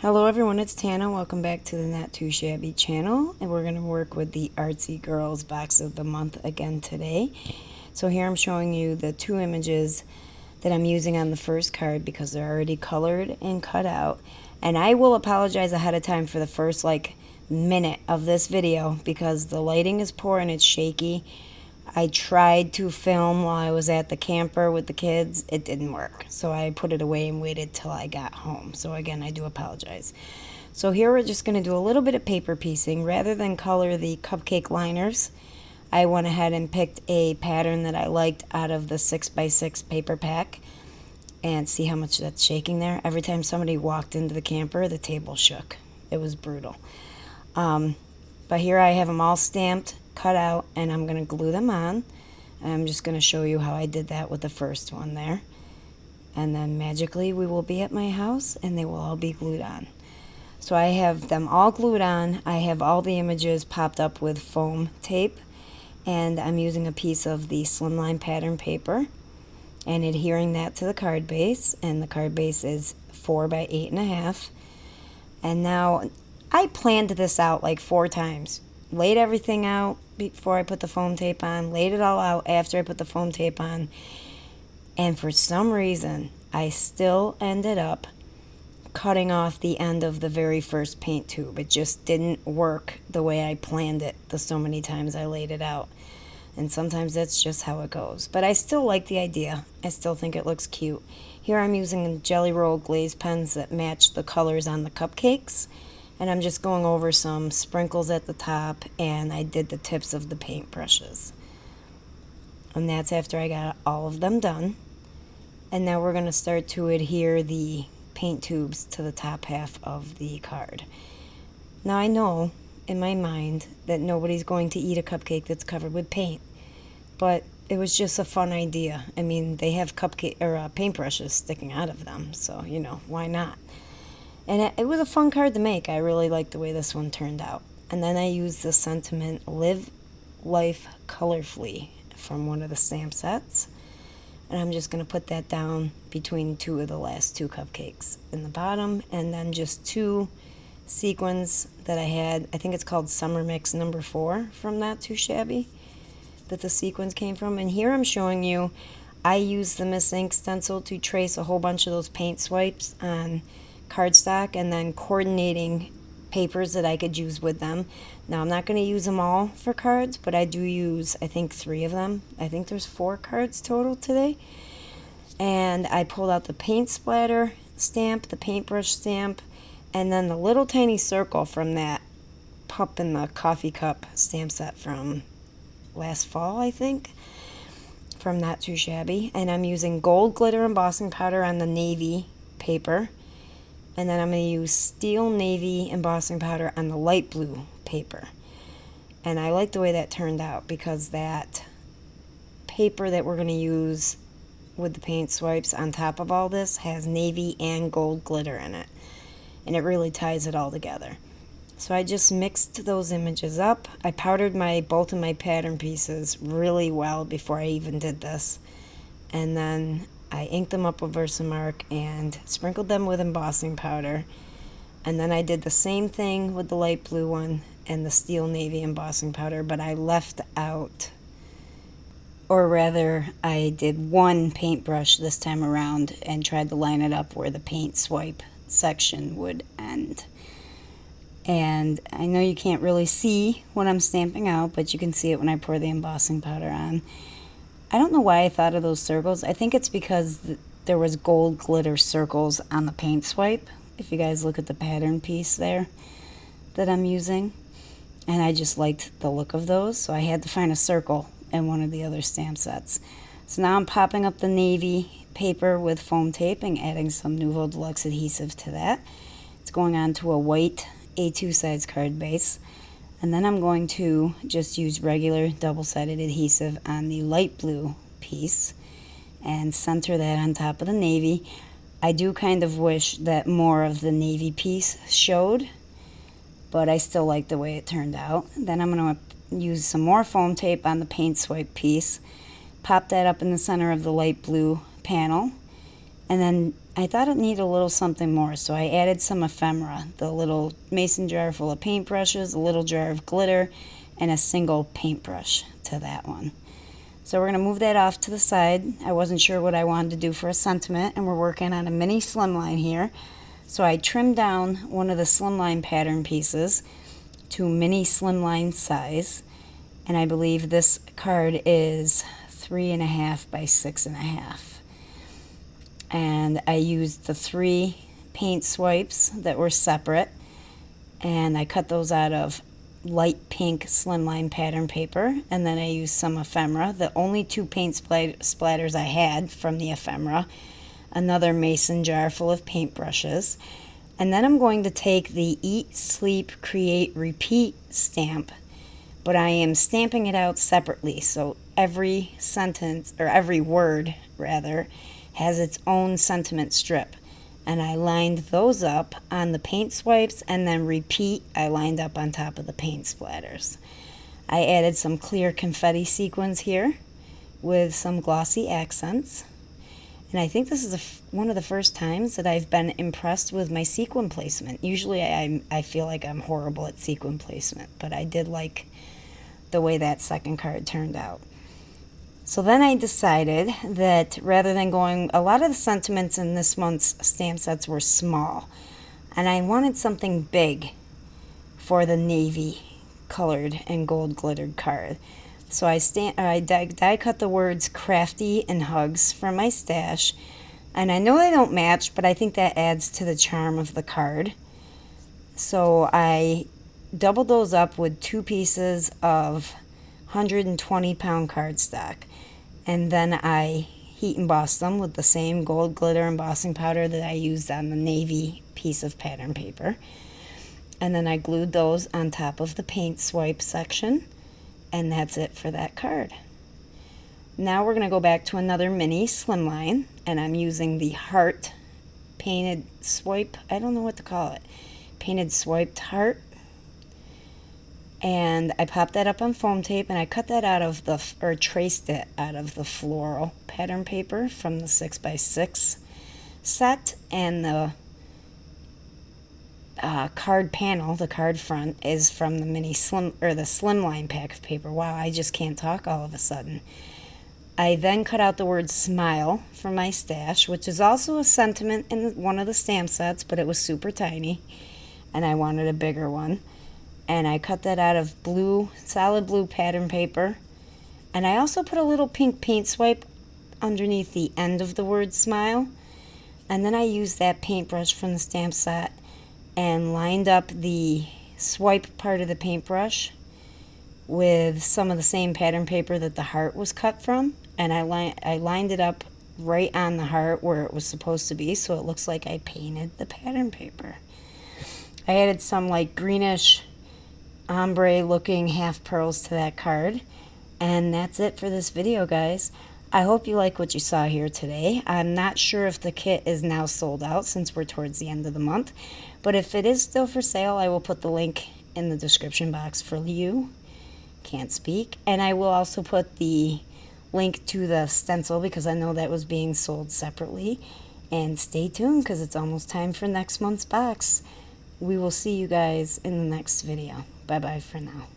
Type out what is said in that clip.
Hello everyone, it's Tana. Welcome back to the Not2Shabby channel, and we're going to work with the Artsy Girls Box of the Month again today. So here I'm showing you the two images that I'm using on the first card because they're already colored and cut out. And I will apologize ahead of time for the first minute of this video because the lighting is poor and it's shaky. I tried to film while I was at the camper with the kids. It didn't work. So I put it away and waited till I got home. So again, I do apologize. So here we're just going to do a little bit of paper piecing. Rather than color the cupcake liners, I went ahead and picked a pattern that I liked out of the 6x6 paper pack. And see how much that's shaking there? Every time somebody walked into the camper, the table shook. It was brutal. But here I have them all stamped, cut out, and I'm going to glue them on. And I'm just going to show you how I did that with the first one there. And then magically we will be at my house and they will all be glued on. So I have them all glued on. I have all the images popped up with foam tape. And I'm using a piece of the slimline pattern paper and adhering that to the card base. And the card base is 4 by 8.5. And now I planned this out like 4 times. Laid everything out before I put the foam tape on. Laid it all out after I put the foam tape on. And for some reason, I still ended up cutting off the end of the very first paint tube. It just didn't work the way I planned it the so many times I laid it out. And sometimes that's just how it goes. But I still like the idea. I still think it looks cute. Here I'm using Jelly Roll glaze pens that match the colors on the cupcakes. And I'm just going over some sprinkles at the top, and I did the tips of the paint brushes. And that's after I got all of them done. And now we're going to start to adhere the paint tubes to the top half of the card. Now I know in my mind that nobody's going to eat a cupcake that's covered with paint, but it was just a fun idea. I mean, they have cupcake or paintbrushes sticking out of them, so you know, why not? And it was a fun card to make. I really liked the way this one turned out. And then I used the sentiment Live Life Colorfully from one of the stamp sets. And I'm just going to put that down between two of the last two cupcakes in the bottom. And then just 2 sequins that I had. I think it's called Summer Mix number 4 from Not2Shabby that the sequins came from. And here I'm showing you, I used the Miss Ink stencil to trace a whole bunch of those paint swipes on cardstock and then coordinating papers that I could use with them. Now I'm not going to use them all for cards, but I do use I think 3 of them. I think there's 4 cards total today. And I pulled out the paint splatter stamp, the paintbrush stamp, and then the little tiny circle from that Pup in the Coffee Cup stamp set from last fall, I think, from Not2Shabby. And I'm using gold glitter embossing powder on the navy paper. And then I'm going to use steel navy embossing powder on the light blue paper. And I like the way that turned out because that paper that we're going to use with the paint swipes on top of all this has navy and gold glitter in it. And it really ties it all together. So I just mixed those images up. I powdered both of my pattern pieces really well before I even did this. And then I inked them up with Versamark and sprinkled them with embossing powder. And then I did the same thing with the light blue one and the steel navy embossing powder, but I left out, or rather, I did one paintbrush this time around and tried to line it up where the paint swipe section would end. And I know you can't really see what I'm stamping out, but you can see it when I pour the embossing powder on. I don't know why I thought of those circles. I think it's because there was gold glitter circles on the paint swipe. If you guys look at the pattern piece there that I'm using. And I just liked the look of those. So I had to find a circle in one of the other stamp sets. So now I'm popping up the navy paper with foam tape and adding some Nouveau Deluxe adhesive to that. It's going on to a white A2 size card base. And then I'm going to just use regular double-sided adhesive on the light blue piece and center that on top of the navy. I do kind of wish that more of the navy piece showed, but I still like the way it turned out. Then I'm going to use some more foam tape on the paint swipe piece, pop that up in the center of the light blue panel, and then I thought it needed a little something more, so I added some ephemera, the little mason jar full of paintbrushes, a little jar of glitter, and a single paintbrush to that one. So we're going to move that off to the side. I wasn't sure what I wanted to do for a sentiment, and we're working on a mini slimline here. So I trimmed down one of the slimline pattern pieces to mini slimline size, and I believe this card is 3.5 by 6.5. And I used the 3 paint swipes that were separate, and I cut those out of light pink slimline pattern paper, and then I used some ephemera, the only 2 paint splatters I had from the ephemera, another mason jar full of paintbrushes, and then I'm going to take the Eat, Sleep, Create, Repeat stamp, but I am stamping it out separately, so every sentence, or every word rather, has its own sentiment strip. And I lined those up on the paint swipes, and then Repeat I lined up on top of the paint splatters. I added some clear confetti sequins here with some glossy accents. And I think this is one of the first times that I've been impressed with my sequin placement. Usually I feel like I'm horrible at sequin placement, but I did like the way that second card turned out. So then I decided that rather than going, a lot of the sentiments in this month's stamp sets were small, and I wanted something big for the navy colored and gold glittered card. So I die cut the words crafty and hugs from my stash, and I know they don't match, but I think that adds to the charm of the card. So I doubled those up with 2 pieces of 120-pound cardstock, and then I heat embossed them with the same gold glitter embossing powder that I used on the navy piece of pattern paper, and then I glued those on top of the paint swipe section, and that's it for that card. Now we're going to go back to another mini slimline, and I'm using the heart painted swipe, I don't know what to call it, painted swiped heart. And I popped that up on foam tape, and I cut that out of the, or traced it out of the floral pattern paper from the 6x6 set, and the card panel, the card front, is from the mini slim, or the slimline pack of paper. Wow, I just can't talk all of a sudden. I then cut out the word smile from my stash, which is also a sentiment in one of the stamp sets, but it was super tiny, and I wanted a bigger one. And I cut that out of blue, solid blue pattern paper. And I also put a little pink paint swipe underneath the end of the word smile. And then I used that paintbrush from the stamp set and lined up the swipe part of the paintbrush with some of the same pattern paper that the heart was cut from. And I lined it up right on the heart where it was supposed to be, so it looks like I painted the pattern paper. I added some like greenish ombre looking half pearls to that card, and that's it for this video, guys. I hope you like what you saw here today. I'm not sure if the kit is now sold out since we're towards the end of the month, but if it is still for sale, I will put the link in the description box for you. Can't speak. And I will also put the link to the stencil because I know that was being sold separately. And stay tuned because it's almost time for next month's box. We will see you guys in the next video. Bye-bye for now.